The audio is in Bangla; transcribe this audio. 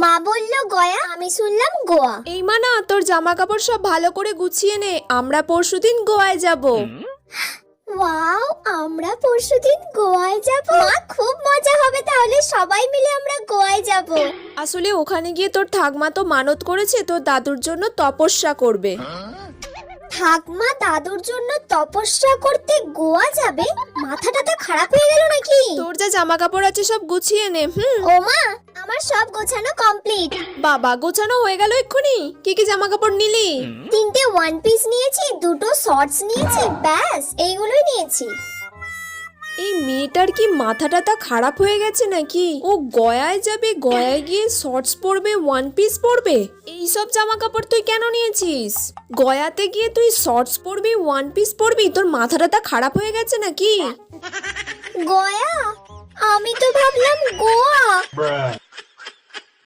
মা বললো গয়া, আমি শুনলাম গোয়া। এই মানা, তোর জামা কাপড় সব ভালো করে গুছিয়ে নে, আমরা পরশুদিন গোয়ায় যাব। ওয়াও, আমরা পরশুদিন গোয়ায় যাব। মা, খুব মজা হবে তাহলে, সবাই মিলে আমরা গোয়ায় যাব। আসলে ওখানে গিয়ে তোর ঠাকমা তো মানত করেছে তোর দাদুর জন্য তপস্যা করবে। ঠাকমা দাদুর জন্য তপস্যা করতে গোয়া যাবে? মাথাটা তো খারাপ হয়ে গেল নাকি? তোর যা জামা কাপড় আছে সব গুছিয়ে নে। ও মা, আমার সব গোছানো কমপ্লিট। বাবা, গোছানো হয়ে গেল এক্ষুনি? কি কি জামা কাপড় নিলি? 3টে ওয়ান পিস নিয়েছি, 2টো শর্টস নিয়েছি, ব্যাস এইগুলোই নিয়েছি। এই মেয়েটার কি মাথাটা তা খারাপ হয়ে গেছে নাকি? ও গয়ায় যাবে, গয়ায় গিয়ে শর্টস পরবে, ওয়ান পিস পরবে? এইসব জামা কাপড় তুই কেন নিয়েছিস? গয়াতে গিয়ে তুই শর্টস পরবি, ওয়ান পিস পরবি? তোর মাথাটা তা খারাপ হয়ে গেছে নাকি? গয়া? আমি তো ভাবলাম গোয়া।